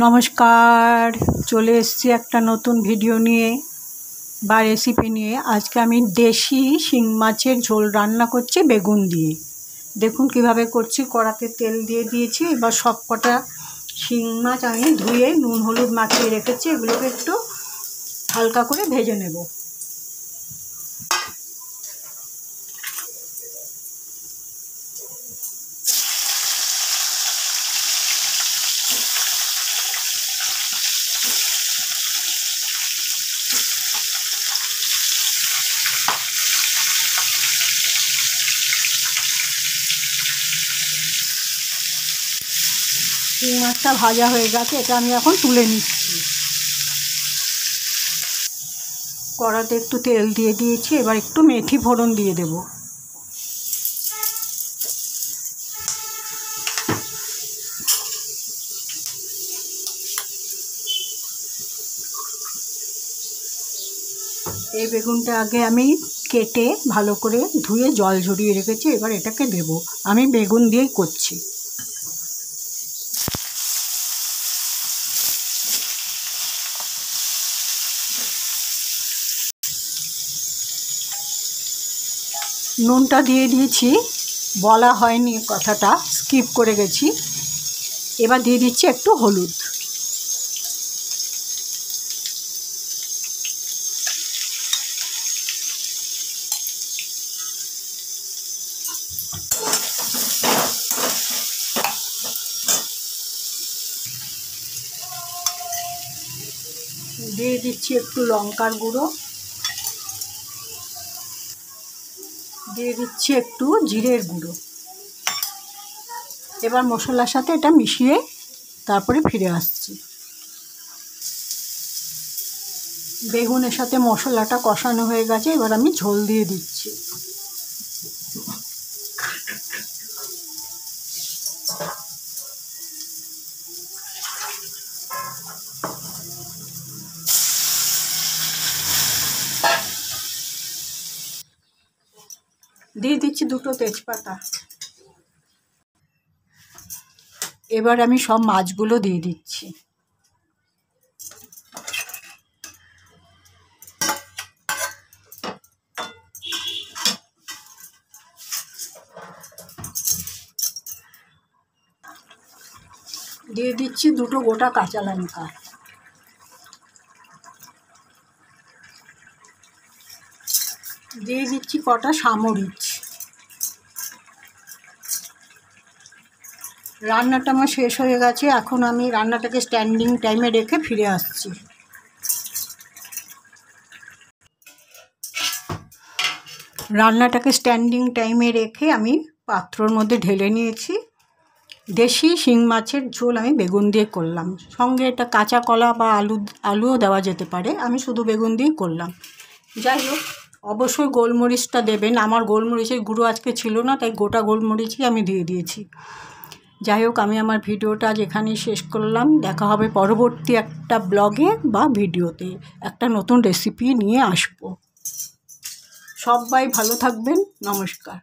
নমস্কার, চলে এসেছি একটা নতুন ভিডিও নিয়ে বা রেসিপি নিয়ে। আজকে আমি দেশি শিং মাছের ঝোল রান্না করছি বেগুন দিয়ে। দেখুন কিভাবে করছি। কড়াতে তেল দিয়ে দিয়েছি। এবার সব কটা শিং মাছ আমি ধুয়ে নুন হলুদ মাখিয়ে রেখেছি, এগুলোকে একটু হালকা করে ভেজে নেব। শিং মাছটা ভাজা হয়ে গেছে, এটা আমি এখন তুলে নিচ্ছি। কড়াতে একটু তেল দিয়ে দিয়েছি, এবার একটু মেথি ফোড়ন দিয়ে দেব। এই বেগুনটা আগে আমি কেটে ভালো করে ধুয়ে জল ঝরিয়ে রেখেছি, এবার এটাকে দেব। আমি বেগুন দিয়েই করছি। নুনটা দিয়ে দিয়েছি, বলা হয়নি কথাটা, স্কিপ করে গেছি। এবার দিয়ে দিচ্ছি একটু হলুদ। দিয়ে দিচ্ছি একটু লঙ্কার গুঁড়ো, দিয়ে দিচ্ছি একটু জিরের গুঁড়ো। এবার মশলার সাথে এটা মিশিয়ে তারপরে ফিরে আসছি। বেগুনের সাথে মশলাটা কষানো হয়ে গেছে, এবার আমি ঝোল দিয়ে দিচ্ছি। দিয়ে দিচ্ছি দুটো তেজপাতা। এবার আমি সব মাছগুলো দিয়ে দিচ্ছি। দিয়ে দিচ্ছি দুটো গোটা কাঁচা লঙ্কা। দিয়ে দিচ্ছি কটা সামরিচ। রান্নাটা আমার শেষ হয়ে গেছে, এখন আমি রান্নাটাকে স্ট্যান্ডিং টাইমে রেখে ফিরে আসছি। রান্নাটাকে স্ট্যান্ডিং টাইমে রেখে আমি পাত্রর মধ্যে ঢেলে নিয়েছি। দেশি শিং মাছের ঝোল আমি বেগুন দিয়ে করলাম, সঙ্গে এটা কাঁচা কলা বা আলুও দেওয়া যেতে পারে, আমি শুধু বেগুন দিয়েই করলাম। যাই হোক, অবশ্যই গোলমরিচটা দেবেন। আমার গোলমরিচের গুঁড়ো আজকে ছিল না, তাই গোটা গোলমরিচই আমি দিয়ে দিয়েছি। যাই হোক, আমি আমার ভিডিওটা আজ এখানেই শেষ করলাম। দেখা হবে পরবর্তী একটা ব্লগে বা ভিডিওতে, একটা নতুন রেসিপি নিয়ে আসবো। সবাই ভালো থাকবেন। নমস্কার।